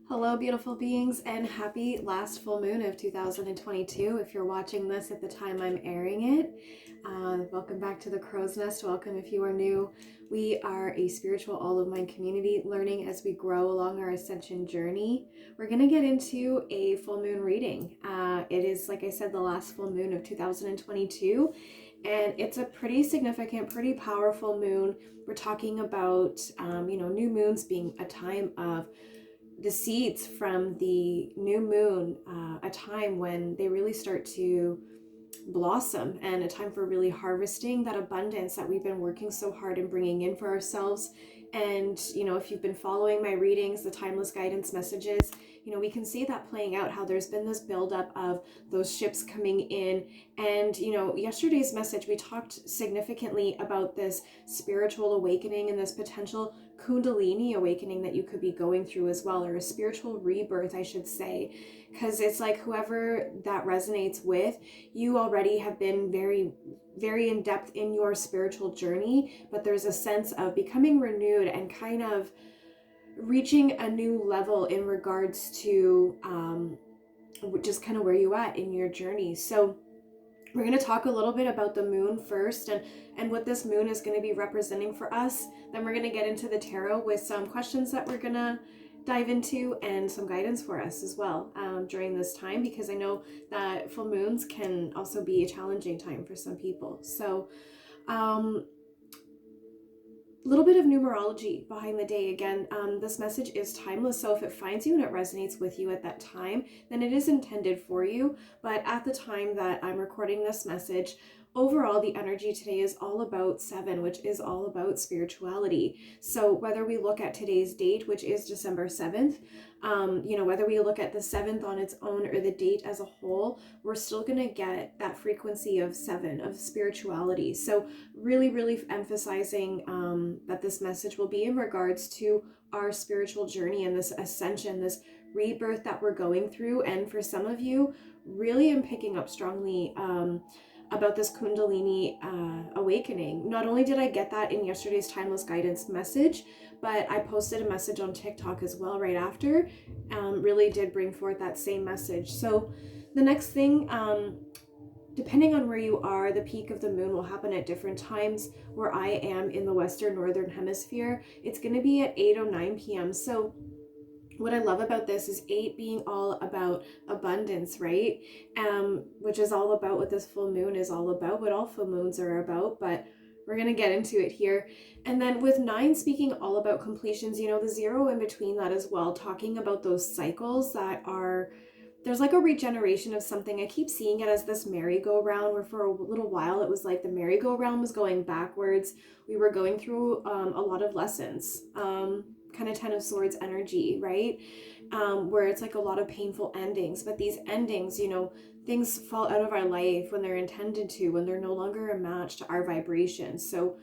Hello, beautiful beings, and happy last full moon of 2022. If you're watching this at the time I'm airing it, welcome back to the Crow's Nest. Welcome if you are new. We are a spiritual all of mind community learning as we grow along our ascension journey. We're going to get into a full moon reading. It is, like I said, the last full moon of 2022, and it's a pretty significant, pretty powerful moon. We're talking about, new moons being a time of the seeds from the new moon, a time when they really start to blossom, and a time for really harvesting that abundance that we've been working so hard in bringing in for ourselves. And if you've been following my readings, the timeless guidance messages, we can see that playing out, how there's been this buildup of those ships coming in. And yesterday's message, we talked significantly about this spiritual awakening and this potential kundalini awakening that you could be going through as well, or a spiritual rebirth, I should say, because it's like whoever that resonates with, you already have been very, very in depth in your spiritual journey, but there's a sense of becoming renewed and kind of reaching a new level in regards to just kind of where you at in your journey. So we're going to talk a little bit about the moon first, and what this moon is going to be representing for us. Then we're going to get into the tarot with some questions that we're going to dive into, and some guidance for us as well during this time, because I know that full moons can also be a challenging time for some people. So little bit of numerology behind the day. Again, this message is timeless, so if it finds you and it resonates with you at that time, then it is intended for you. But at the time that I'm recording this message, overall the energy today is all about 7, which is all about spirituality. So whether we look at today's date, which is December 7th, whether we look at the 7th on its own or the date as a whole, we're still going to get that frequency of 7, of spirituality. So really, really emphasizing that this message will be in regards to our spiritual journey and this ascension, this rebirth that we're going through. And for some of you, really am picking up strongly about this kundalini awakening. Not only did I get that in yesterday's timeless guidance message, but I posted a message on TikTok as well right after. Really did bring forth that same message. So the next thing, depending on where you are, the peak of the moon will happen at different times. Where I am in the Western Northern Hemisphere, it's going to be at 8:09 p.m. So what I love about this is 8 being all about abundance, right? Which is all about what this full moon is all about, what all full moons are about, but we're going to get into it here. And then with 9 speaking all about completions, the 0 in between that as well, talking about those cycles that are, there's like a regeneration of something. I keep seeing it as this merry-go-round, where for a little while it was like the merry-go-round was going backwards. We were going through a lot of lessons, kind of 10 of Swords energy, right? Where it's like a lot of painful endings, but these endings, things fall out of our life when they're intended to, when they're no longer a match to our vibration. So,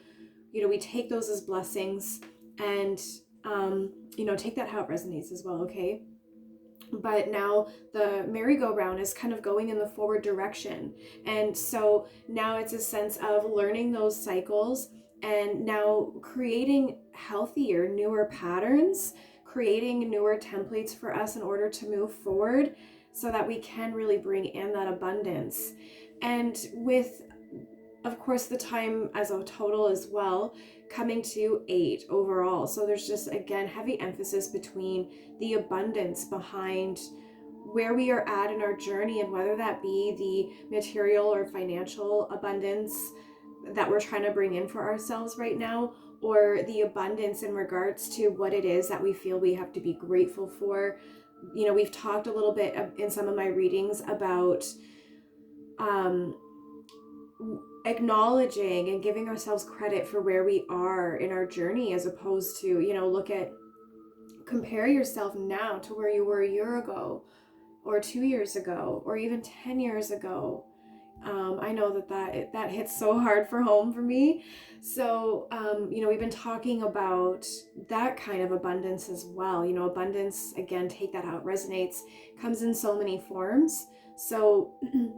we take those as blessings, and, take that how it resonates as well, okay? But now the merry-go-round is kind of going in the forward direction. And so now it's a sense of learning those cycles, and now creating healthier, newer patterns, creating newer templates for us in order to move forward, so that we can really bring in that abundance. And with, of course, the time as a total as well, coming to 8 overall. So there's just, again, heavy emphasis between the abundance behind where we are at in our journey, and whether that be the material or financial abundance that we're trying to bring in for ourselves right now, or the abundance in regards to what it is that we feel we have to be grateful for. We've talked a little bit in some of my readings about acknowledging and giving ourselves credit for where we are in our journey, as opposed to, compare yourself now to where you were a year ago, or 2 years ago, or even 10 years ago. I know that hits so hard for home for me. So, we've been talking about that kind of abundance as well. Abundance, again, take that how it resonates, comes in so many forms. So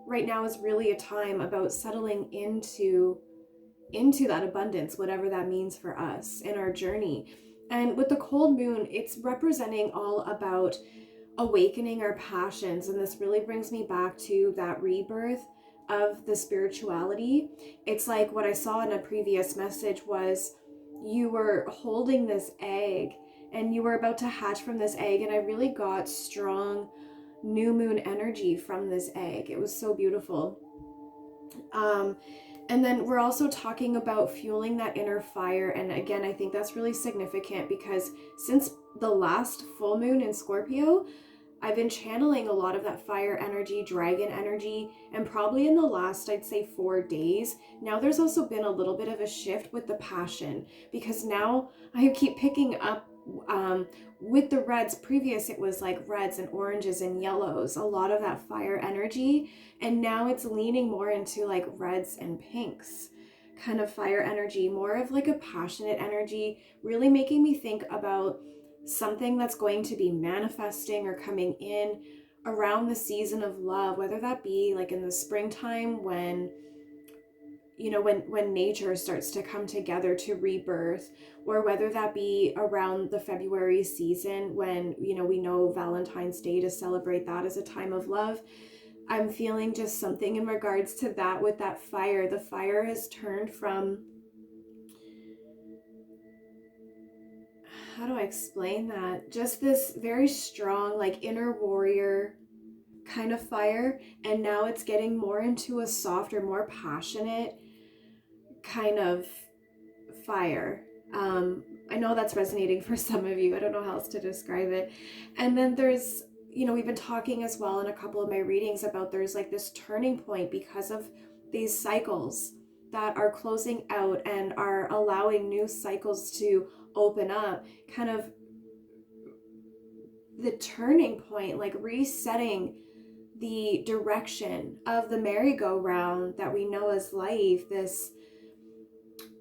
right now is really a time about settling into that abundance, whatever that means for us in our journey. And with the cold moon, it's representing all about awakening our passions. And this really brings me back to that rebirth of the spirituality. It's like what I saw in a previous message was you were holding this egg and you were about to hatch from this egg. And I really got strong new moon energy from this egg. It was so beautiful. And then we're also talking about fueling that inner fire. And again, I think that's really significant because since the last full moon in Scorpio, I've been channeling a lot of that fire energy, dragon energy, and probably in the last, I'd say 4 days. Now there's also been a little bit of a shift with the passion because now I keep picking up with the reds. Previous, it was like reds and oranges and yellows, a lot of that fire energy. And now it's leaning more into like reds and pinks kind of fire energy, more of like a passionate energy, really making me think about something that's going to be manifesting or coming in around the season of love, whether that be like in the springtime when when nature starts to come together to rebirth, or whether that be around the February season when we know Valentine's Day to celebrate that as a time of love. I'm feeling just something in regards to that with that fire. The fire has turned from, how do I explain that? Just this very strong, like inner warrior kind of fire. And now it's getting more into a softer, more passionate kind of fire. I know that's resonating for some of you. I don't know how else to describe it. And then there's, we've been talking as well in a couple of my readings about there's like this turning point because of these cycles that are closing out and are allowing new cycles to open up, kind of the turning point, like resetting the direction of the merry-go-round that we know as life.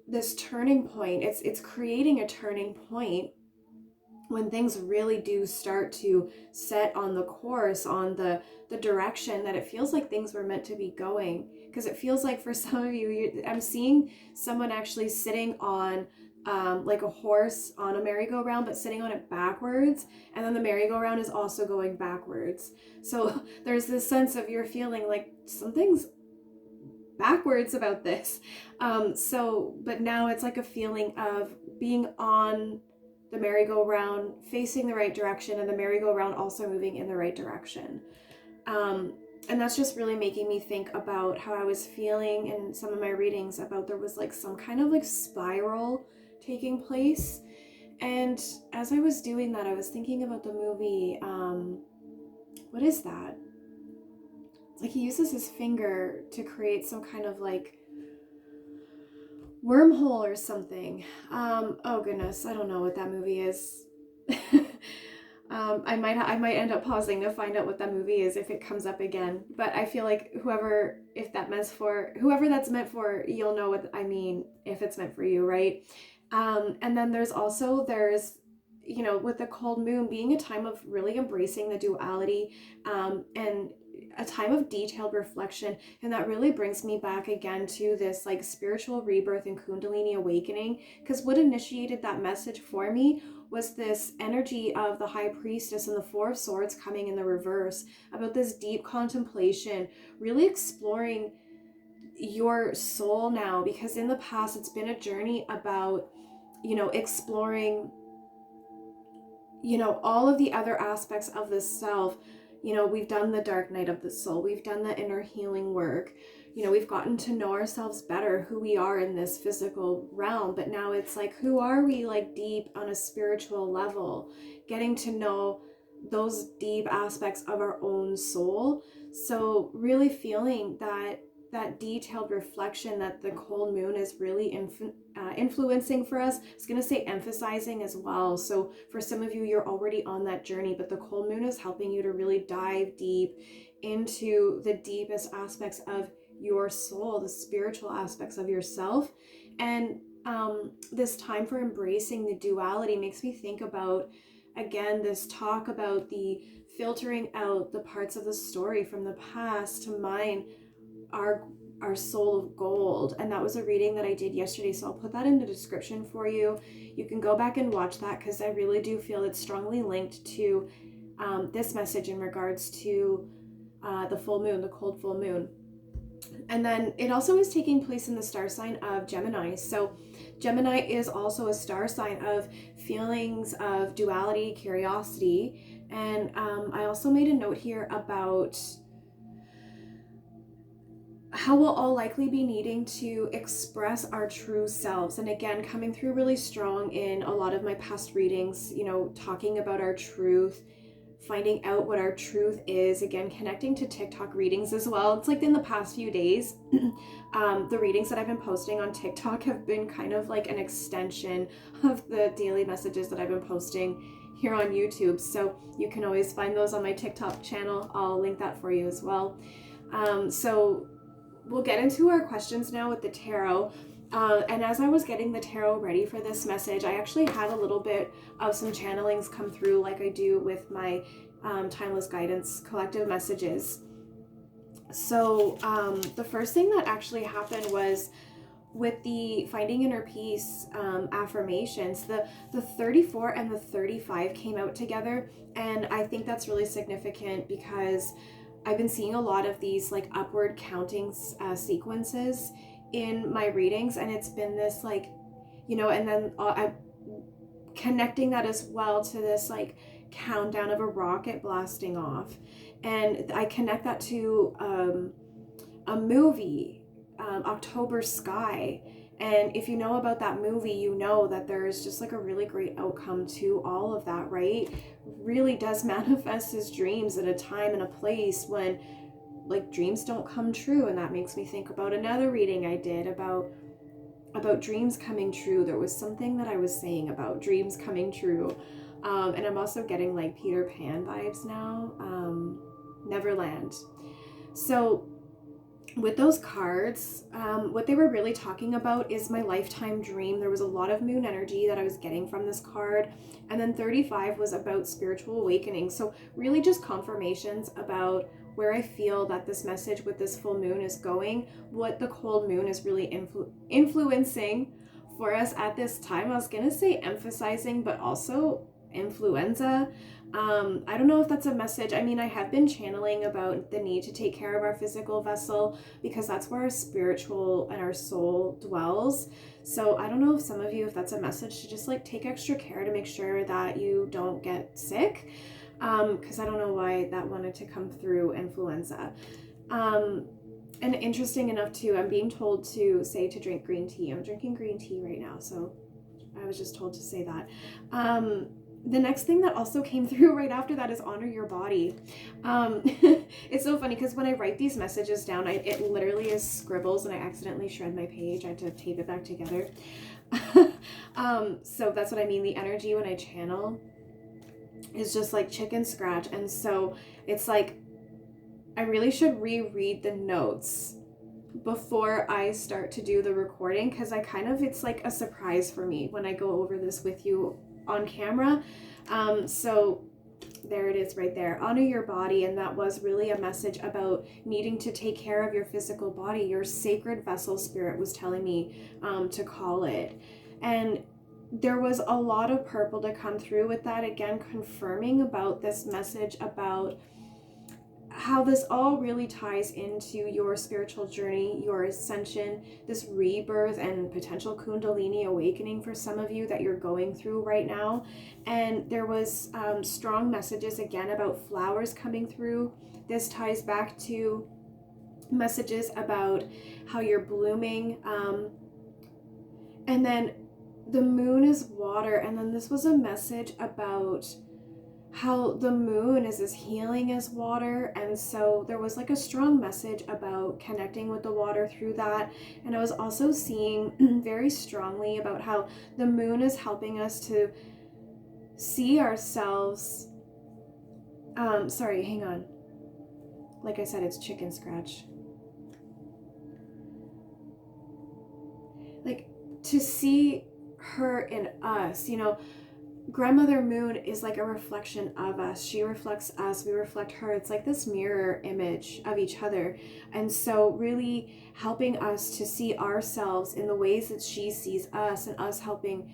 This turning point, it's creating a turning point when things really do start to set on the course, on the direction that it feels like things were meant to be going. Because it feels like for some of you, I'm seeing someone actually sitting on like a horse on a merry-go-round, but sitting on it backwards, and then the merry-go-round is also going backwards. So there's this sense of you're feeling like something's backwards about this. But now it's like a feeling of being on the merry-go-round, facing the right direction, and the merry-go-round also moving in the right direction. And that's just really making me think about how I was feeling in some of my readings about there was like some kind of like spiral taking place. And as I was doing that, I was thinking about the movie, what is that? It's like he uses his finger to create some kind of like wormhole or something. Oh goodness, I don't know what that movie is. I might end up pausing to find out what that movie is if it comes up again. But I feel like whoever that's meant for, you'll know what I mean if it's meant for you, right? And then there's with the cold moon being a time of really embracing the duality, and a time of detailed reflection. And that really brings me back again to this like spiritual rebirth and kundalini awakening, because what initiated that message for me was this energy of the high priestess and the four of swords coming in the reverse, about this deep contemplation, really exploring your soul now. Because in the past it's been a journey about exploring all of the other aspects of the self. We've done the dark night of the soul, we've done the inner healing work, we've gotten to know ourselves better, who we are in this physical realm. But now it's like, who are we like deep on a spiritual level, getting to know those deep aspects of our own soul. So really feeling that detailed reflection that the cold moon is really influencing for us. I was going to say emphasizing as well. So for some of you, you're already on that journey, but the cold moon is helping you to really dive deep into the deepest aspects of your soul, the spiritual aspects of yourself. And this time for embracing the duality makes me think about, again, this talk about the filtering out the parts of the story from the past to mine are our soul of gold, and that was a reading that I did yesterday, so I'll put that in the description for you. You can go back and watch that, because I really do feel it's strongly linked to this message in regards to the full moon, the cold full moon. And then it also is taking place in the star sign of Gemini. So Gemini is also a star sign of feelings of duality, curiosity. And I also made a note here about how we'll all likely be needing to express our true selves. And again, coming through really strong in a lot of my past readings, you know, talking about our truth, finding out what our truth is, again, connecting to TikTok readings as well. It's like in the past few days, the readings that I've been posting on TikTok have been kind of like an extension of the daily messages that I've been posting here on YouTube. So you can always find those on my TikTok channel. I'll link that for you as well. So we'll get into our questions now with the tarot. And as I was getting the tarot ready for this message, I actually had a little bit of some channelings come through, like I do with my Timeless Guidance collective messages. So the first thing that actually happened was with the Finding Inner Peace affirmations, the 34 and the 35 came out together. And I think that's really significant because I've been seeing a lot of these like upward counting sequences in my readings, and it's been this like, you know, and then I'm connecting that as well to this like countdown of a rocket blasting off, and I connect that to a movie, October Sky. And if you know about that movie, you know that there's just like a really great outcome to all of that, right? Really does manifest his dreams at a time and a place when like dreams don't come true. And that makes me think about another reading I did about dreams coming true. There was something that I was saying about dreams coming true. And I'm also getting like Peter Pan vibes now. Neverland. So with those cards, what they were really talking about is my lifetime dream. There was a lot of moon energy that I was getting from this card. And then 35 was about spiritual awakening. So really just confirmations about where I feel that this message with this full moon is going, what the cold moon is really influencing for us at this time. I was going to say emphasizing, but also influenza. I don't know if that's a message. I mean, I have been channeling about the need to take care of our physical vessel because that's where our spiritual and our soul dwells. So I don't know if some of you, if that's a message to just like take extra care to make sure that you don't get sick. Because I don't know why that wanted to come through influenza. And interesting enough too, I'm being told to say to drink green tea. I'm drinking green tea right now, so I was just told to say that. The next thing that also came through right after that is honor your body. It's so funny because when I write these messages down, it literally is scribbles and I accidentally shred my page. I had to tape it back together. So that's what I mean. The energy when I channel is just like chicken scratch. And so it's like, I really should reread the notes before I start to do the recording, because it's like a surprise for me when I go over this with you on camera. So there it is right there. Honor your body. And that was really a message about needing to take care of your physical body. Your sacred vessel, spirit was telling me to call it. And there was a lot of purple to come through with that, again confirming about this message about how this all really ties into your spiritual journey, your ascension, this rebirth and potential kundalini awakening for some of you that you're going through right now. And there was strong messages again about flowers coming through. This ties back to messages about how you're blooming. And then the moon is water. And then this was a message about how the moon is as healing as water. And so there was like a strong message about connecting with the water through that. And I was also seeing very strongly about how the moon is helping us to see ourselves. Sorry, hang on. Like I said, it's chicken scratch. Like to see her in us, you know, grandmother moon is like a reflection of us. She reflects us, we reflect her. It's like this mirror image of each other. And so really helping us to see ourselves in the ways that she sees us, and us helping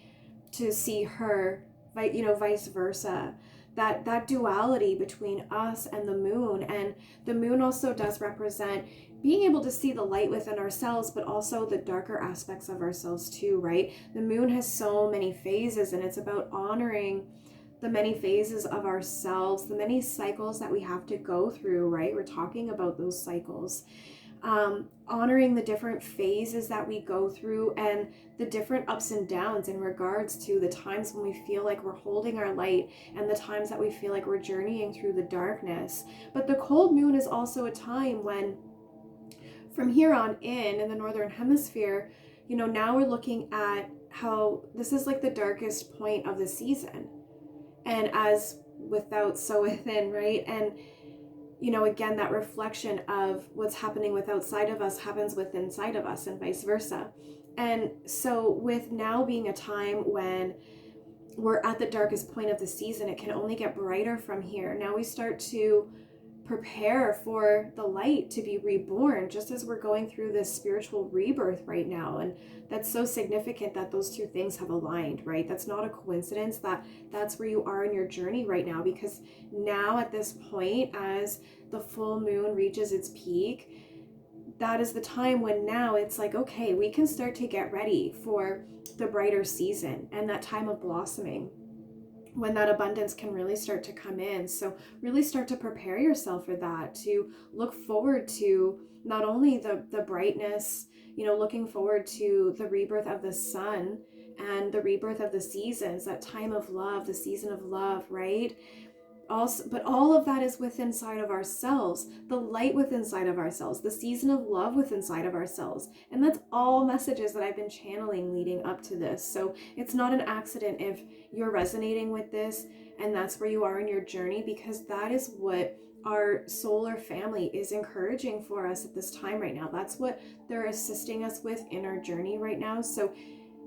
to see her, vice versa. That duality between us and the moon. And the moon also does represent being able to see the light within ourselves, but also the darker aspects of ourselves too, right? The moon has so many phases, and it's about honoring the many phases of ourselves, the many cycles that we have to go through, right? We're talking about those cycles. Honoring the different phases that we go through, and the different ups and downs in regards to the times when we feel like we're holding our light, and the times that we feel like we're journeying through the darkness. But the cold moon is also a time when, from here on in the northern hemisphere, now we're looking at how this is like the darkest point of the season. And as without, so within, right? And again, that reflection of what's happening with outside of us happens with inside of us, and vice versa. And so with now being a time when we're at the darkest point of the season, it can only get brighter from here. Now we start to prepare for the light to be reborn, just as we're going through this spiritual rebirth right now. And that's so significant that those two things have aligned, right? That's not a coincidence that that's where you are in your journey right now, because now at this point, as the full moon reaches its peak, that is the time when now it's like, okay, we can start to get ready for the brighter season and that time of blossoming, when that abundance can really start to come in. So really start to prepare yourself for that, to look forward to not only the brightness, looking forward to the rebirth of the sun and the rebirth of the seasons, that time of love, the season of love, right? Also, but all of that is within inside of ourselves, the light within inside of ourselves, the season of love within inside of ourselves. And that's all messages that I've been channeling leading up to this. So it's not an accident if you're resonating with this and that's where you are in your journey, because that is what our solar family is encouraging for us at this time right now. That's what they're assisting us with in our journey right now. So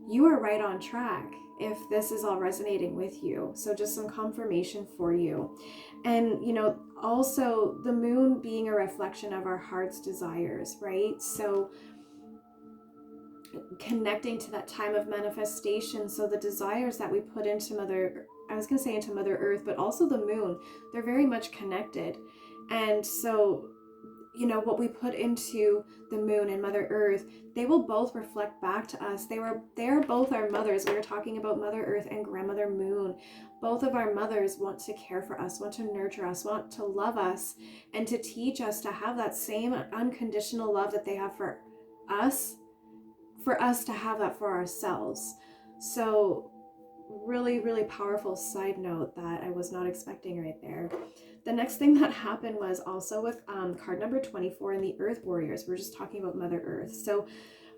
you are right on track if this is all resonating with you. So just some confirmation for you. And also the moon being a reflection of our heart's desires, right? So connecting to that time of manifestation. So the desires that we put into Mother Earth, but also the moon, they're very much connected. And so what we put into the moon and Mother Earth, they will both reflect back to us. They're both our mothers. We were talking about Mother Earth and Grandmother Moon. Both of our mothers want to care for us, want to nurture us, want to love us, and to teach us to have that same unconditional love that they have for us to have that for ourselves. So really, really powerful side note that I was not expecting right there. The next thing that happened was also with card number 24 in the Earth Warriors. We're just talking about Mother Earth. So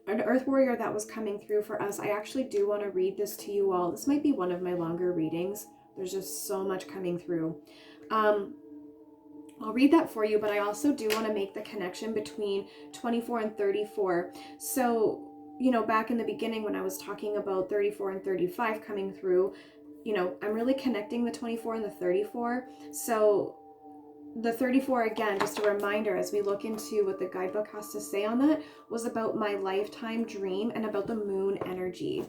an Earth Warrior that was coming through for us, I actually do want to read this to you all. This might be one of my longer readings. There's just so much coming through. I'll read that for you, but I also do want to make the connection between 24 and 34. So back in the beginning when I was talking about 34 and 35 coming through, I'm really connecting the 24 and the 34. So the 34, again, just a reminder as we look into what the guidebook has to say on that, was about my lifetime dream and about the moon energy.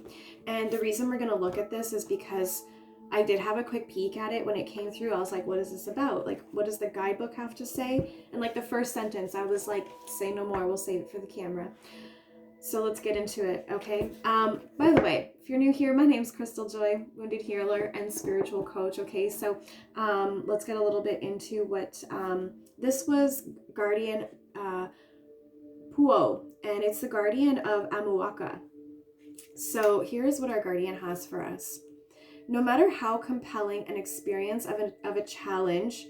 And the reason we're going to look at this is because I did have a quick peek at it when it came through. I was like, what is this about? Like, what does the guidebook have to say? And like the first sentence, I was like, say no more, we'll save it for the camera. So let's get into it, okay? By the way, if you're new here, my name's Crystaljoy, wounded healer and spiritual coach, okay? So let's get a little bit into what this was. Guardian Puo, and it's the guardian of Amuaka. So here's what our guardian has for us. No matter how compelling an experience of a challenge,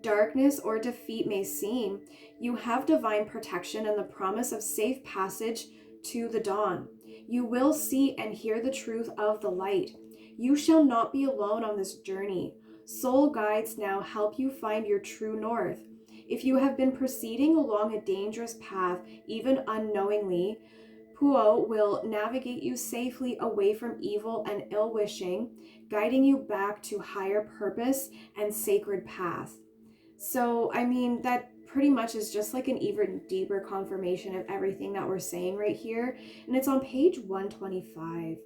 darkness, or defeat may seem, you have divine protection and the promise of safe passage to the dawn. You will see and hear the truth of the light. You shall not be alone on this journey. Soul guides now help you find your true north. If you have been proceeding along a dangerous path, even unknowingly, Puo will navigate you safely away from evil and ill-wishing, guiding you back to higher purpose and sacred path. So, I mean, that pretty much is just like an even deeper confirmation of everything that we're saying right here. And it's on page 125.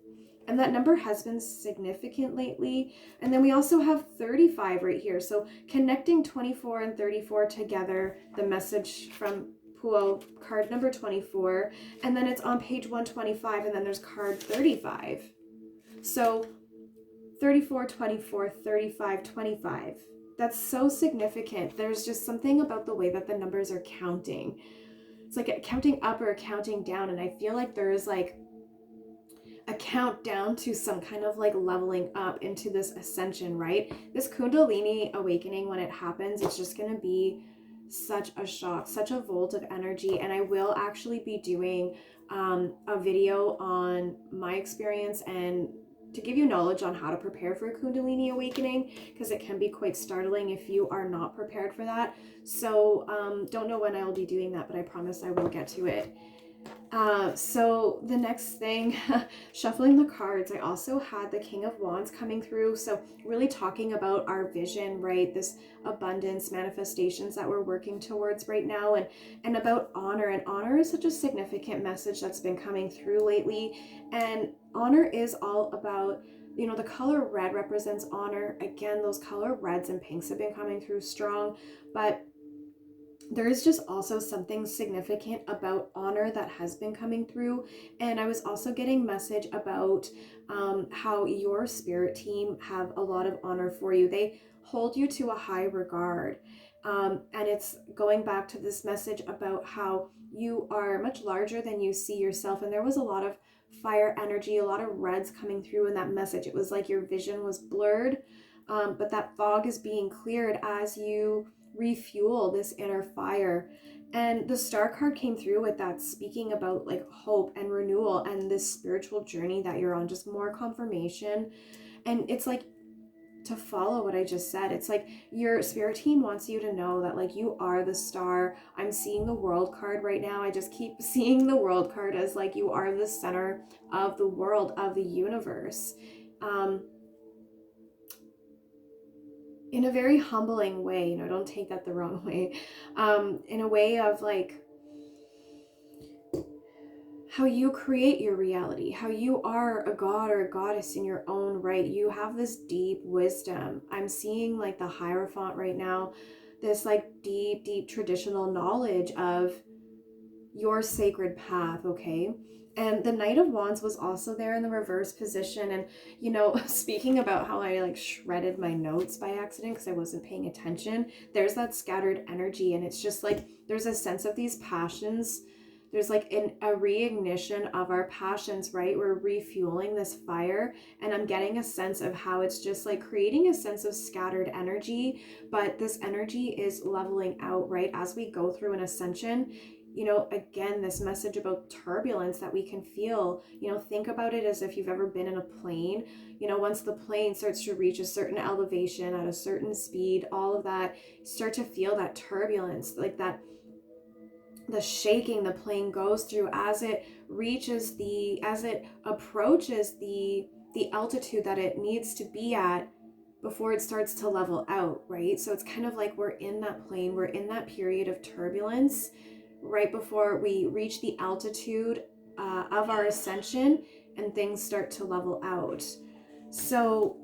And that number has been significant lately. And then we also have 35 right here. So connecting 24 and 34 together, the message from Puo, card number 24. And then it's on page 125, and then there's card 35. So 34, 24, 35, 25. That's so significant. There's just something about the way that the numbers are counting. It's like counting up or counting down. And I feel like there is like a countdown to some kind of like leveling up into this ascension, right? This kundalini awakening, when it happens, it's just going to be such a shock, such a volt of energy. And I will actually be doing a video on my experience and to give you knowledge on how to prepare for a kundalini awakening, because it can be quite startling if you are not prepared for that. So don't know when I will be doing that, but I promise I will get to it. So the next thing, shuffling the cards, I also had the King of Wands coming through. So really talking about our vision, right? This abundance manifestations that we're working towards right now, and about honor. And honor is such a significant message that's been coming through lately. And honor is all about, you know, the color red represents honor. Again, those color reds and pinks have been coming through strong, but there is just also something significant about honor that has been coming through. And I was also getting message about how your spirit team have a lot of honor for you. They hold you to a high regard. And it's going back to this message about how you are much larger than you see yourself. And there was a lot of fire energy, a lot of reds coming through in that message. It was like your vision was blurred, but that fog is being cleared as you refuel this inner fire. And the star card came through with that, speaking about like hope and renewal and this spiritual journey that you're on, just more confirmation. And it's like, to follow what I just said, it's like your spirit team wants you to know that like you are the star. I'm seeing the world card right now. I just keep seeing the world card as like you are the center of the world, of the universe. In a very humbling way, you know, don't take that the wrong way, in a way of like how you create your reality, how you are a god or a goddess in your own right. You have this deep wisdom. I'm seeing like the Hierophant right now, this like deep traditional knowledge of your sacred path, okay? And the Knight of Wands was also there in the reverse position. And, you know, speaking about how I like shredded my notes by accident because I wasn't paying attention, there's that scattered energy. And it's just like, there's a sense of these passions. There's like a reignition of our passions, right? We're refueling this fire. And I'm getting a sense of how it's just like creating a sense of scattered energy. But this energy is leveling out, right? As we go through an ascension, you know, again, this message about turbulence that we can feel, you know, think about it as if you've ever been in a plane. You know, once the plane starts to reach a certain elevation at a certain speed, all of that, start to feel that turbulence, like that, the shaking the plane goes through as it reaches as it approaches the altitude that it needs to be at before it starts to level out, right? So it's kind of like we're in that plane, we're in that period of turbulence right before we reach the altitude of our ascension and things start to level out. So,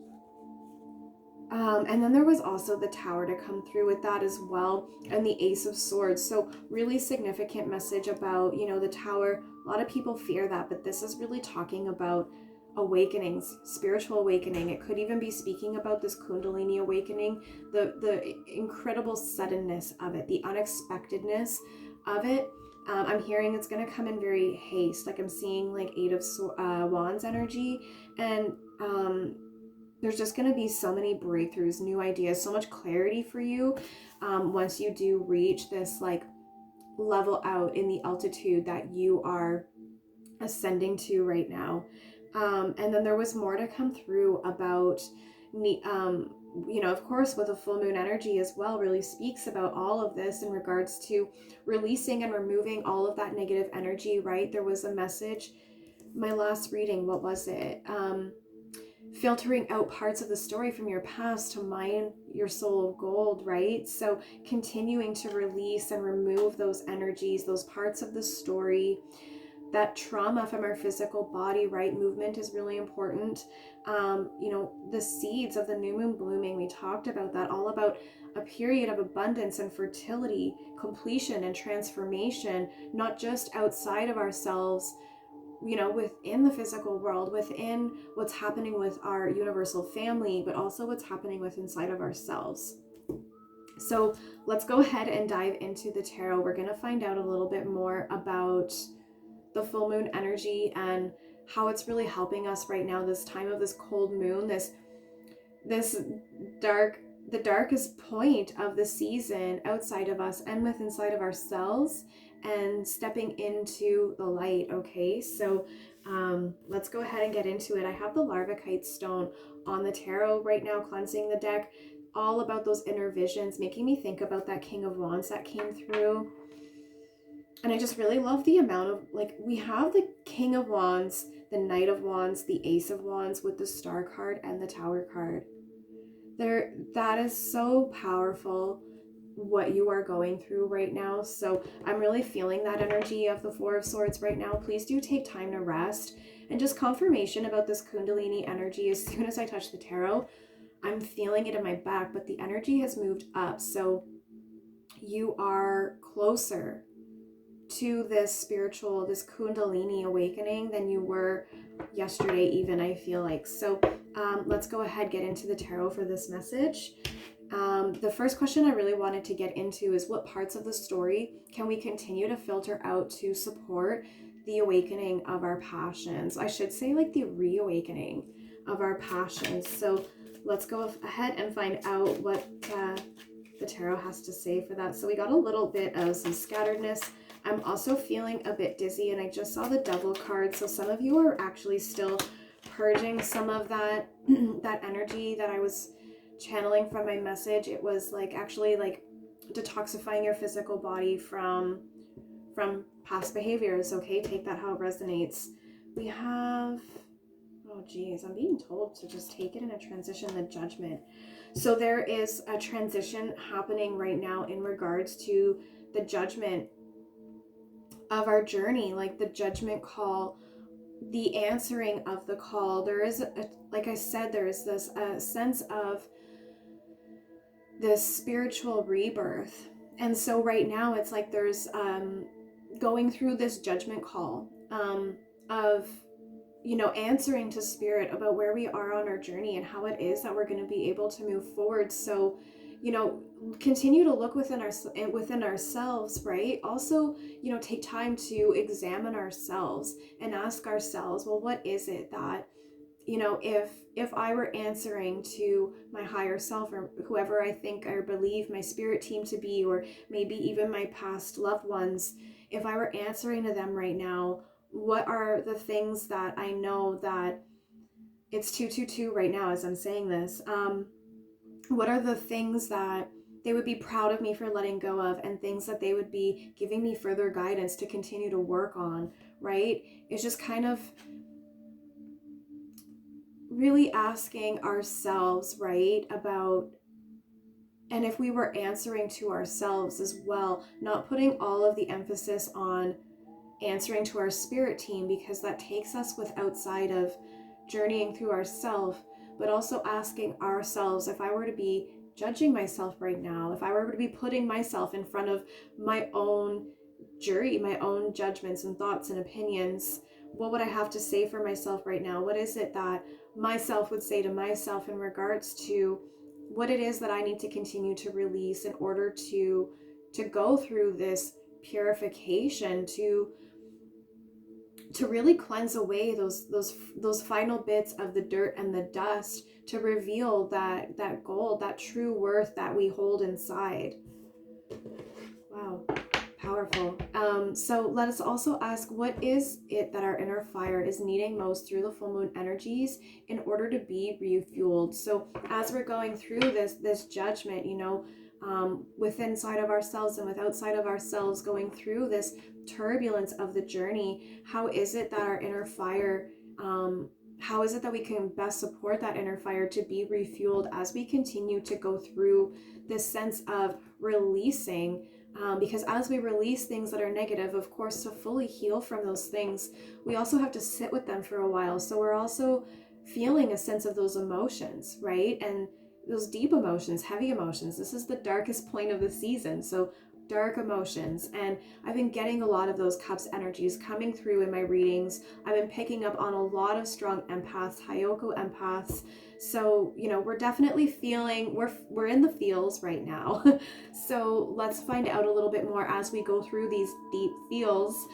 and then there was also the Tower to come through with that as well, and the Ace of Swords. So really significant message about, you know, the Tower. A lot of people fear that, but this is really talking about awakenings, spiritual awakening. It could even be speaking about this Kundalini awakening, the incredible suddenness of it, the unexpectedness of it. I'm hearing it's going to come in very haste. Like I'm seeing like Eight of Wands energy, and there's just going to be so many breakthroughs, new ideas, so much clarity for you once you do reach this like level out in the altitude that you are ascending to right now. And then there was more to come through about you know, of course, with a full moon energy as well, really speaks about all of this in regards to releasing and removing all of that negative energy, right? There was a message, my last reading, what was it? filtering out parts of the story from your past to mine your soul of gold, right? So continuing to release and remove those energies, those parts of the story, that trauma from our physical body, right? Movement is really important. The seeds of the new moon blooming, we talked about that, all about a period of abundance and fertility, completion and transformation, not just outside of ourselves, within the physical world, within what's happening with our universal family, but also what's happening with inside of ourselves. So let's go ahead and dive into the tarot. We're going to find out a little bit more about the full moon energy and how it's really helping us right now, this time of this cold moon, this the darkest point of the season outside of us and with inside of ourselves, and stepping into the light. Okay, so let's go ahead and get into it. I have the Larvikite stone on the tarot right now, cleansing the deck, all about those inner visions, making me think about that King of Wands that came through. And I just really love the amount of, we have the King of Wands, the Knight of Wands, the Ace of Wands with the Star card and the Tower card. That is so powerful, what you are going through right now. So I'm really feeling that energy of the Four of Swords right now. Please do take time to rest. And just confirmation about this kundalini energy. As soon as I touch the tarot, I'm feeling it in my back, but the energy has moved up. So you are closer to this kundalini awakening than you were yesterday even, I feel like. So let's go ahead, get into the tarot for this message. The first question I really wanted to get into is, what parts of the story can we continue to filter out to support the awakening of our passions? I should say, the reawakening of our passions. So let's go ahead and find out what the tarot has to say for that. So we got a little bit of some scatteredness. I'm also feeling a bit dizzy, and I just saw the Devil card. So some of you are actually still purging some of that that energy that I was channeling from my message. It was actually detoxifying your physical body from past behaviors. Okay, take that how it resonates. We have, oh geez, I'm being told to just take it in a transition, the Judgment. So there is a transition happening right now in regards to the judgment of our journey, the judgment call, the answering of the call. There is, like I said, there is this sense of this spiritual rebirth. And so right now it's there's going through this judgment call of answering to spirit about where we are on our journey and how it is that we're going to be able to move forward. So continue to look within ourselves, right? Also, take time to examine ourselves and ask ourselves, well, what is it that, if I were answering to my higher self, or whoever I think or believe my spirit team to be, or maybe even my past loved ones, if I were answering to them right now, what are the things that I know that it's 222 right now as I'm saying this? What are the things that they would be proud of me for letting go of, and things that they would be giving me further guidance to continue to work on, right? It's just kind of really asking ourselves, right, about, and if we were answering to ourselves as well, not putting all of the emphasis on answering to our spirit team, because that takes us outside of journeying through ourselves, but also asking ourselves, if I were to be judging myself right now, if I were to be putting myself in front of my own jury, my own judgments and thoughts and opinions, what would I have to say for myself right now? What is it that myself would say to myself in regards to what it is that I need to continue to release in order to go through this purification, to really cleanse away those final bits of the dirt and the dust, to reveal that gold, that true worth that we hold inside. Wow, powerful. So let us also ask, what is it that our inner fire is needing most through the full moon energies in order to be refueled? So as we're going through this judgment, with inside of ourselves and with outside of ourselves, going through this turbulence of the journey, how is it that our inner fire how is it that we can best support that inner fire to be refueled as we continue to go through this sense of releasing? Because as we release things that are negative, of course, to fully heal from those things, we also have to sit with them for a while. So we're also feeling a sense of those emotions, right? And those deep emotions, heavy emotions. This is the darkest point of the season. So dark emotions. And I've been getting a lot of those cups energies coming through in my readings. I've been picking up on a lot of strong empaths, Hyoko empaths. So, we're definitely feeling, we're in the feels right now. So let's find out a little bit more as we go through these deep feels.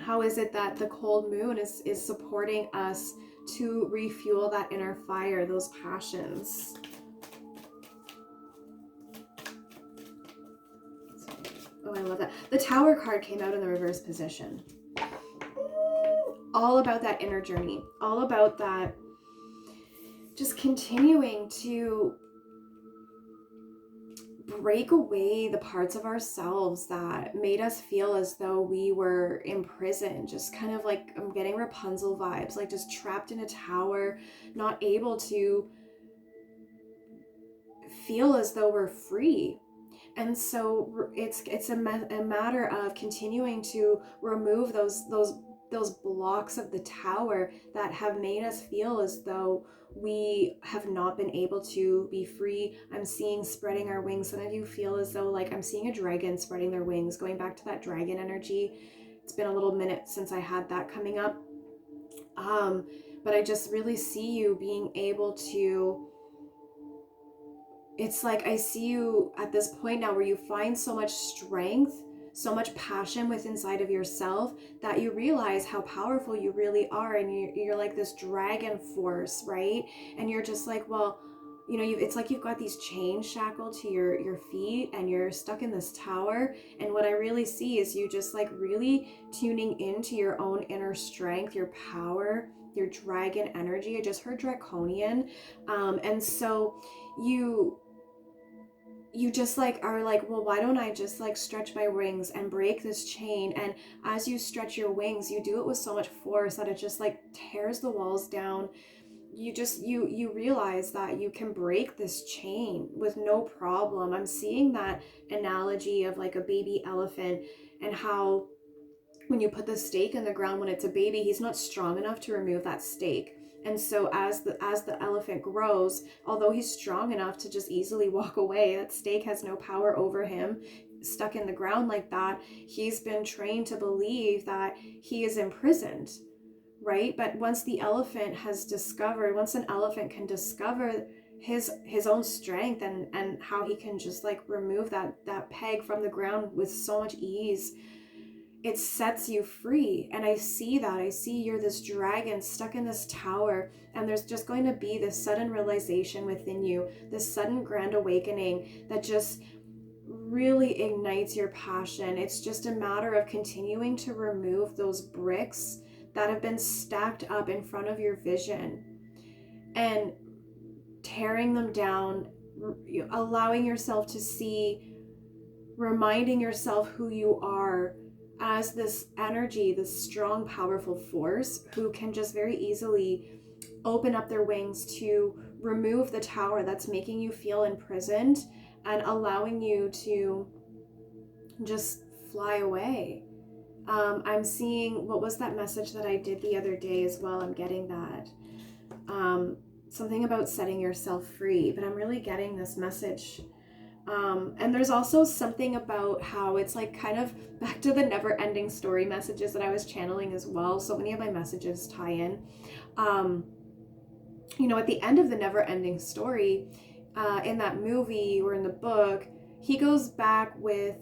How is it that the cold moon is supporting us to refuel that inner fire, those passions? Oh, I love that. The Tower card came out in the reverse position. All about that inner journey. All about that just continuing to break away the parts of ourselves that made us feel as though we were imprisoned. Just kind of like, I'm getting Rapunzel vibes, like just trapped in a tower, not able to feel as though we're free. And so it's a matter of continuing to remove those blocks of the tower that have made us feel as though we have not been able to be free. I'm seeing spreading our wings. Some of you feel as though, like, I'm seeing a dragon spreading their wings, going back to that dragon energy. It's been a little minute since I had that coming up. But I just really see you being able to, it's like I see you at this point now where you find so much strength, so much passion within inside of yourself that you realize how powerful you really are, and you're like this dragon force, right? And you're just like, well, it's like you've got these chains shackled to your feet and you're stuck in this tower. And what I really see is you just like really tuning into your own inner strength, your power, your dragon energy. I just heard draconian. And so you just like are like, well, why don't I just like stretch my wings and break this chain? And as you stretch your wings, you do it with so much force that it just like tears the walls down. You realize that you can break this chain with no problem. I'm seeing that analogy of like a baby elephant, and how when you put the stake in the ground when it's a baby, he's not strong enough to remove that stake. And so as the elephant grows, although he's strong enough to just easily walk away, that stake has no power over him. Stuck in the ground like that, he's been trained to believe that he is imprisoned, right? But once an elephant can discover his own strength and how he can just like remove that peg from the ground with so much ease, it sets you free. And I see you're this dragon stuck in this tower, and there's just going to be this sudden realization within you, this sudden grand awakening that just really ignites your passion. It's just a matter of continuing to remove those bricks that have been stacked up in front of your vision and tearing them down, allowing yourself to see, reminding yourself who you are as this energy, this strong, powerful force who can just very easily open up their wings to remove the tower that's making you feel imprisoned and allowing you to just fly away. I'm seeing, what was that message that I did the other day as well? I'm getting that. Something about setting yourself free, but I'm really getting this message. And there's also something about how it's like kind of back to the never ending story messages that I was channeling as well. So many of my messages tie in. At the end of the never ending story, in that movie or in the book, he goes back with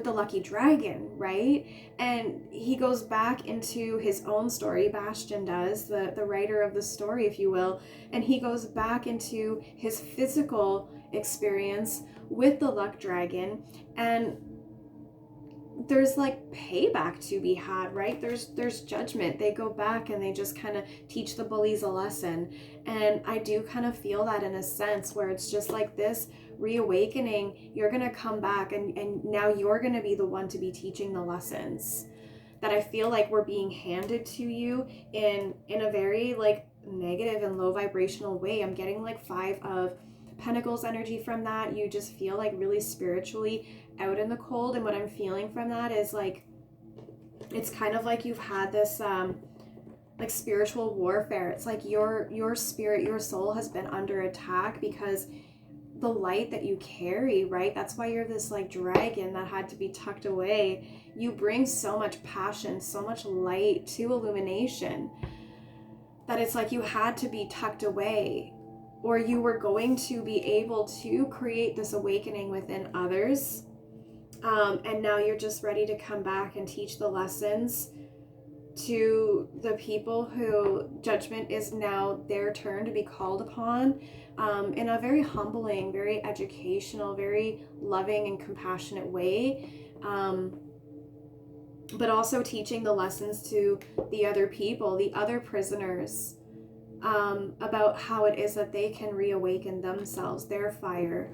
the lucky dragon, right? And he goes back into his own story. Bastian does, the writer of the story, if you will, and he goes back into his physical experience with the luck dragon, and there's like payback to be had, right? There's judgment. They go back and they just kind of teach the bullies a lesson. And I do kind of feel that in a sense where it's just like this reawakening. You're going to come back and now you're going to be the one to be teaching the lessons. that I feel like were being handed to you in a very like negative and low vibrational way. I'm getting like 5 of Pentacles energy from that. You just feel like really spiritually out in the cold, and what I'm feeling from that is like it's kind of like you've had this like spiritual warfare. It's like your spirit, your soul has been under attack because the light that you carry, right? That's why you're this like dragon that had to be tucked away. You bring so much passion, so much light to illumination that it's like you had to be tucked away, or you were going to be able to create this awakening within others. And now you're just ready to come back and teach the lessons to the people who judgment is now their turn to be called upon, in a very humbling, very educational, very loving and compassionate way, but also teaching the lessons to the other people, the other prisoners, about how it is that they can reawaken themselves, their fire.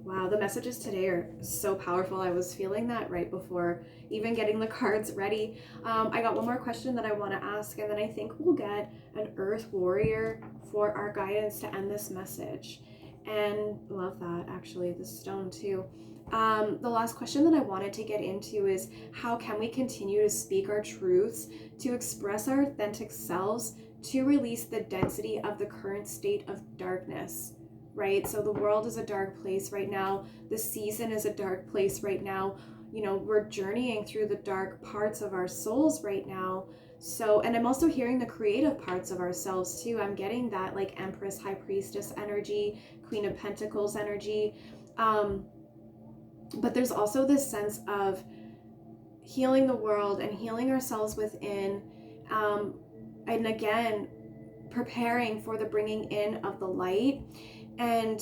Wow, the messages today are so powerful. I was feeling that right before even getting the cards ready. I got one more question that I want to ask, and then I think we'll get an Earth Warrior for our guidance to end this message. And love that, actually, the stone too. The last question that I wanted to get into is, how can we continue to speak our truths, to express our authentic selves, to release the density of the current state of darkness? Right? So the world is a dark place right now. The season is a dark place right now. You know, we're journeying through the dark parts of our souls right now. So, and I'm also hearing the creative parts of ourselves too. I'm getting that like Empress, High Priestess energy, Queen of Pentacles energy. But there's also this sense of healing the world and healing ourselves within. And again, preparing for the bringing in of the light. And,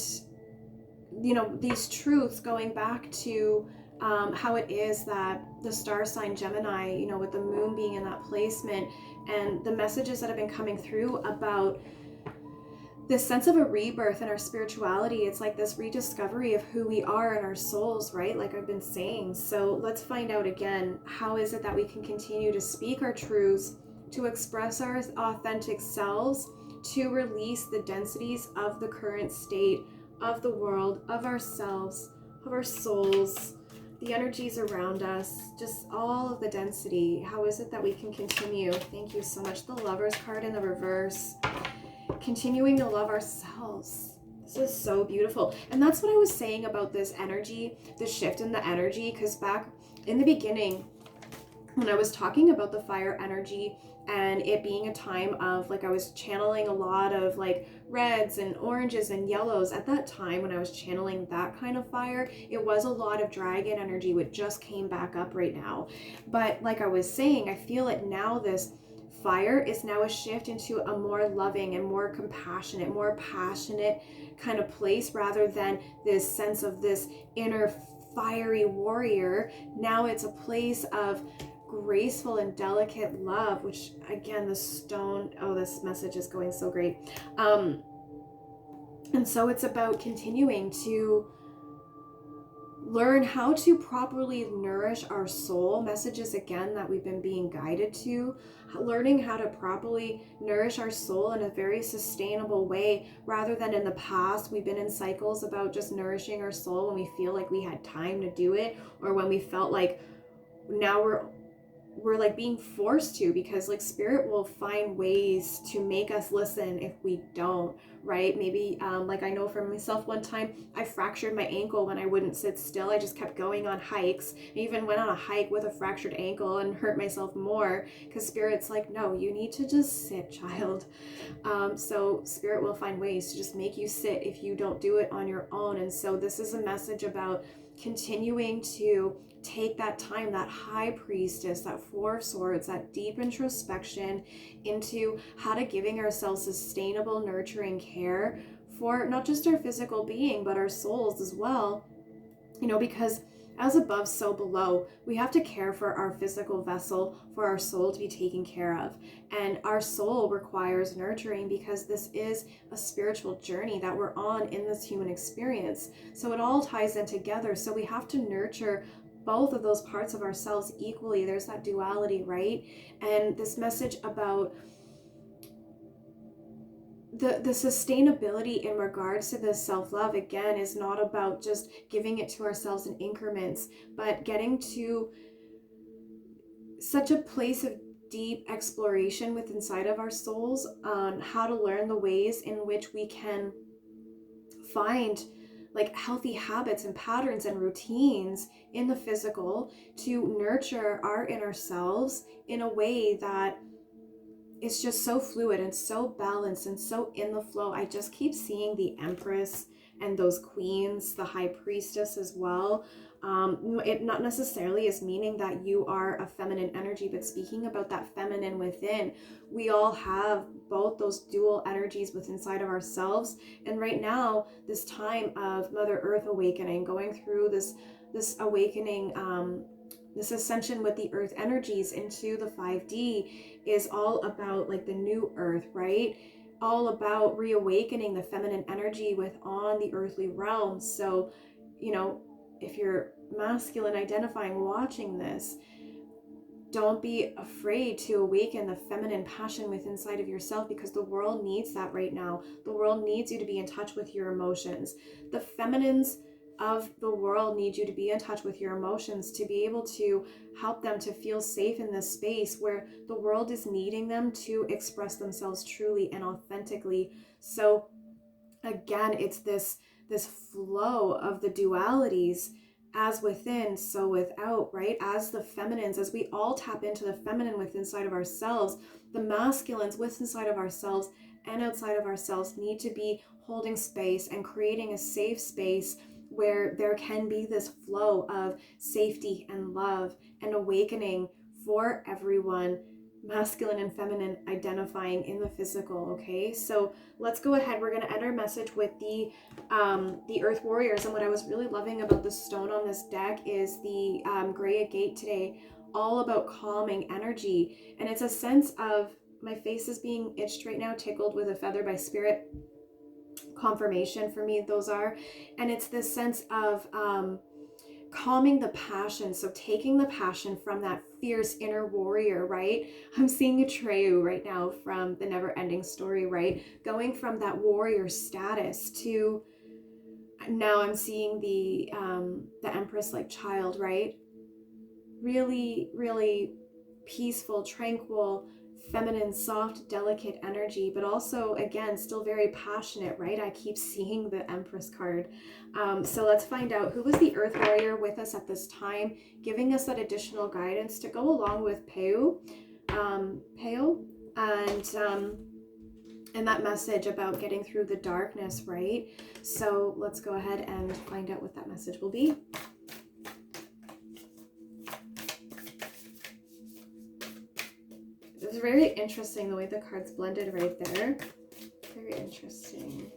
you know, these truths going back to how it is that the star sign Gemini, you know, with the moon being in that placement, and the messages that have been coming through about this sense of a rebirth in our spirituality. It's like this rediscovery of who we are in our souls, right? Like I've been saying. So let's find out again, how is it that we can continue to speak our truths, to express our authentic selves, to release the densities of the current state of the world, of ourselves, of our souls, the energies around us, just all of the density. How is it that we can continue? Thank you so much. The Lover's card in the reverse. Continuing to love ourselves. This is so beautiful. And that's what I was saying about this energy, the shift in the energy, because back in the beginning, when I was talking about the fire energy and it being a time of like, I was channeling a lot of like reds and oranges and yellows. At that time when I was channeling that kind of fire, it was a lot of dragon energy, which just came back up right now. But like I was saying, I feel it now, this fire is now a shift into a more loving and more compassionate, more passionate kind of place, rather than this sense of this inner fiery warrior. Now it's a place of graceful and delicate love, which again, the stone, oh, this message is going so great. And so it's about continuing to learn how to properly nourish our soul. Messages again that we've been being guided to, learning how to properly nourish our soul in a very sustainable way, rather than in the past we've been in cycles about just nourishing our soul when we feel like we had time to do it, or when we felt like now we're like being forced to, because like spirit will find ways to make us listen if we don't, right? Maybe like I know for myself, one time I fractured my ankle when I wouldn't sit still. I just kept going on hikes. I even went on a hike with a fractured ankle and hurt myself more, because spirit's like, no, you need to just sit, child. So spirit will find ways to just make you sit if you don't do it on your own. And so this is a message about continuing to take that time, that High Priestess, that Four of Swords, that deep introspection into how to giving ourselves sustainable, nurturing care for not just our physical being, but our souls as well. You know, because as above, so below, we have to care for our physical vessel, for our soul to be taken care of. And our soul requires nurturing, because this is a spiritual journey that we're on in this human experience. So it all ties in together. So we have to nurture both of those parts of ourselves equally. There's that duality, right? And this message about the sustainability in regards to this self-love, again, is not about just giving it to ourselves in increments, but getting to such a place of deep exploration within inside of our souls on how to learn the ways in which we can find like healthy habits and patterns and routines in the physical to nurture our inner selves in a way that is just so fluid and so balanced and so in the flow. I just keep seeing the Empress and those queens, the High Priestess as well. It not necessarily is meaning that you are a feminine energy, but speaking about that feminine within. We all have both those dual energies within inside of ourselves. And right now, this time of Mother Earth awakening, going through this awakening, this ascension with the earth energies into the 5D is all about like the new earth, right? All about reawakening the feminine energy within the earthly realm. So, you know, if you're masculine identifying watching this, don't be afraid to awaken the feminine passion within inside of yourself, because the world needs that right now. The world needs you to be in touch with your emotions. The feminines of the world need you to be in touch with your emotions, to be able to help them to feel safe in this space where the world is needing them to express themselves truly and authentically. So again, it's this flow of the dualities, as within, so without, right? As the feminines, as we all tap into the feminine within inside of ourselves, the masculines within inside of ourselves and outside of ourselves need to be holding space and creating a safe space where there can be this flow of safety and love and awakening for everyone, masculine and feminine identifying in the physical. Okay, so let's go ahead. We're going to end our message with the Earth Warriors. And what I was really loving about the stone on this deck is the gray agate today, all about calming energy. And it's a sense of, my face is being itched right now, tickled with a feather by spirit. Confirmation for me, those are. And it's this sense of calming the passion. So taking the passion from that fierce inner warrior, right? I'm seeing Atreyu right now from the Never Ending Story, right? Going from that warrior status to now I'm seeing the Empress like child, right? Really, really peaceful, tranquil, feminine, soft, delicate energy, but also, again, still very passionate, right? I keep seeing the Empress card. So let's find out who was the Earth Warrior with us at this time, giving us that additional guidance to go along with Peu, and that message about getting through the darkness, right? So let's go ahead and find out what that message will be. It's very interesting the way the cards blended right there. Very interesting.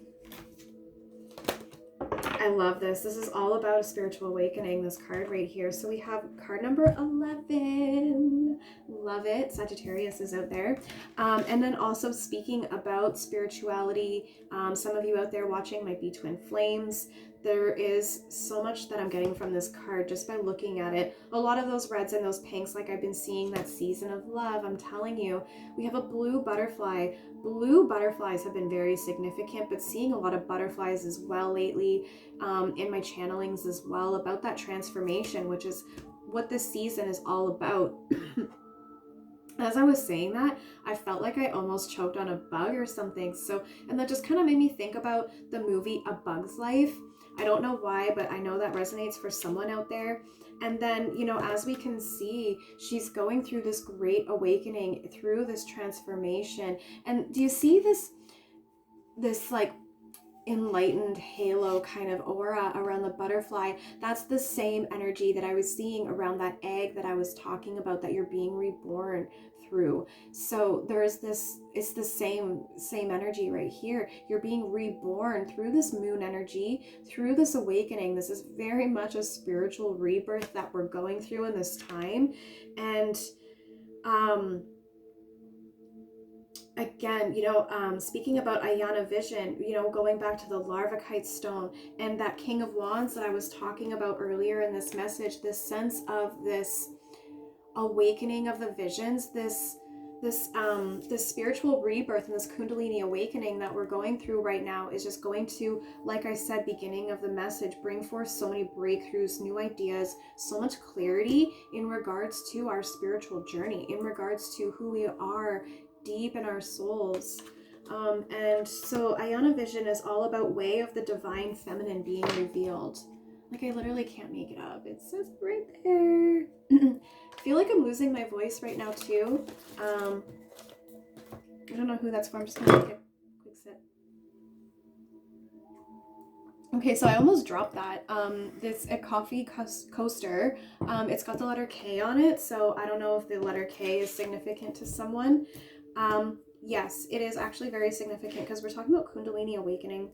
I love this. This is all about a spiritual awakening, this card right here. So we have card number 11. Love it. Sagittarius is out there. And then also speaking about spirituality, some of you out there watching might be twin flames. There is so much that I'm getting from this card just by looking at it. A lot of those reds and those pinks, like I've been seeing that season of love. I'm telling you, we have a blue butterfly. Blue butterflies have been very significant, but seeing a lot of butterflies as well lately in my channelings as well, about that transformation, which is what this season is all about. As I was saying that, I felt like I almost choked on a bug or something. So, and that just kind of made me think about the movie A Bug's Life. I don't know why, but I know that resonates for someone out there. And then, you know, as we can see, she's going through this great awakening, through this transformation. And do you see this like enlightened halo kind of aura around the butterfly? That's the same energy that I was seeing around that egg that I was talking about, that you're being reborn through. So there's this, it's the same energy right here. You're being reborn through this moon energy, through this awakening. This is very much a spiritual rebirth that we're going through in this time. And again, speaking about Ayana vision, going back to the Larvakite stone and that King of Wands that I was talking about earlier in this message, this sense of this awakening of the visions, this spiritual rebirth and this kundalini awakening that we're going through right now is just going to, like I said, beginning of the message, bring forth so many breakthroughs, new ideas, so much clarity in regards to our spiritual journey, in regards to who we are deep in our souls. And so Ayana vision is all about way of the divine feminine being revealed. Like, I literally can't make it up. It says right there. I feel like I'm losing my voice right now too. I don't know who that's for. I'm just gonna take a quick sip. Okay, so I almost dropped that. This a coffee coaster. It's got the letter K on it, so I don't know if the letter K is significant to someone. Yes, it is actually very significant because we're talking about Kundalini awakening.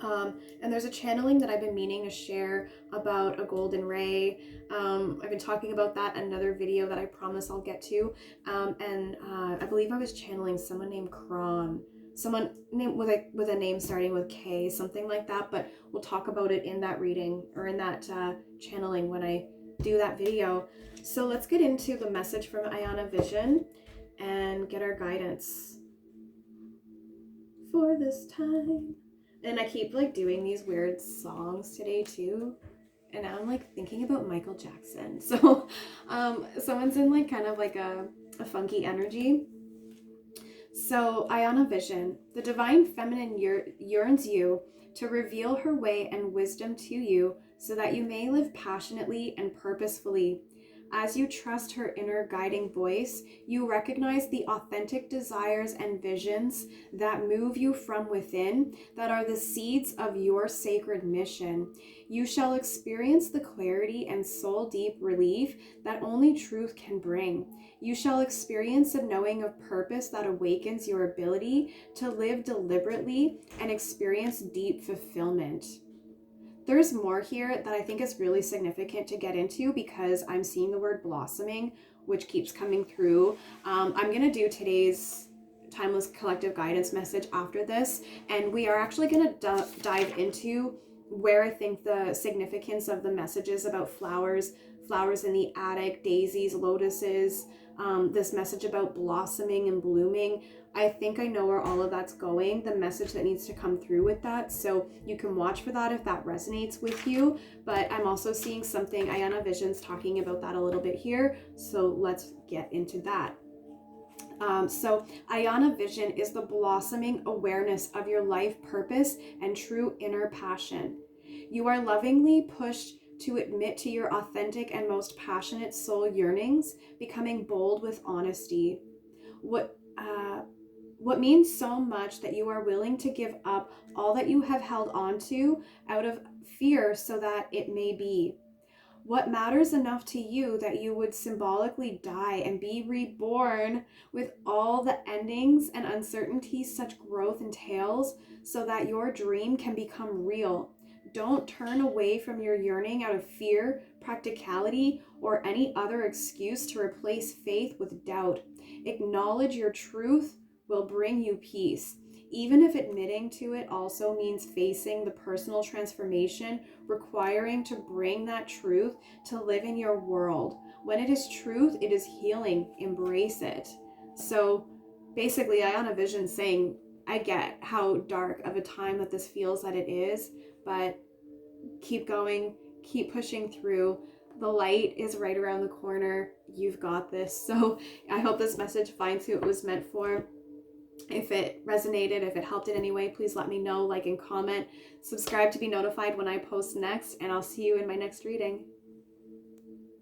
And there's a channeling that I've been meaning to share about a golden ray. I've been talking about that in another video that I promise I'll get to. I believe I was channeling someone named Kron. Someone named with a name starting with K, something like that, but we'll talk about it in that reading or in that channeling when I do that video. So let's get into the message from Ayana Vision and get our guidance for this time. And I keep like doing these weird songs today too. And now I'm like thinking about Michael Jackson. So someone's in like kind of like a funky energy. So Ayana Vision, the divine feminine yearns you to reveal her way and wisdom to you so that you may live passionately and purposefully. As you trust her inner guiding voice, you recognize the authentic desires and visions that move you from within, that are the seeds of your sacred mission. You shall experience the clarity and soul-deep relief that only truth can bring. You shall experience a knowing of purpose that awakens your ability to live deliberately and experience deep fulfillment. There's more here that I think is really significant to get into because I'm seeing the word blossoming, which keeps coming through. I'm going to do today's Timeless Collective Guidance message after this, and we are actually going to dive into where I think the significance of the messages about flowers in the attic, daisies, lotuses, this message about blossoming and blooming. I think I know where all of that's going, the message that needs to come through with that. So you can watch for that if that resonates with you. But I'm also seeing something, Ayana Vision's talking about that a little bit here. So let's get into that. So Ayana Vision is the blossoming awareness of your life purpose and true inner passion. You are lovingly pushed to admit to your authentic and most passionate soul yearnings, becoming bold with honesty. What means so much that you are willing to give up all that you have held on to out of fear so that it may be. What matters enough to you that you would symbolically die and be reborn with all the endings and uncertainties such growth entails so that your dream can become real. Don't turn away from your yearning out of fear, practicality, or any other excuse to replace faith with doubt. Acknowledge your truth will bring you peace, even if admitting to it also means facing the personal transformation requiring to bring that truth to live in your world. When it is truth, it is healing. Embrace it. So basically, Ayana Vision saying, I get how dark of a time that this feels that it is, but keep going, keep pushing through. The light is right around the corner. You've got this. So I hope this message finds who it was meant for. If it resonated, if it helped in any way, please let me know, like and comment. Subscribe to be notified when I post next, and I'll see you in my next reading.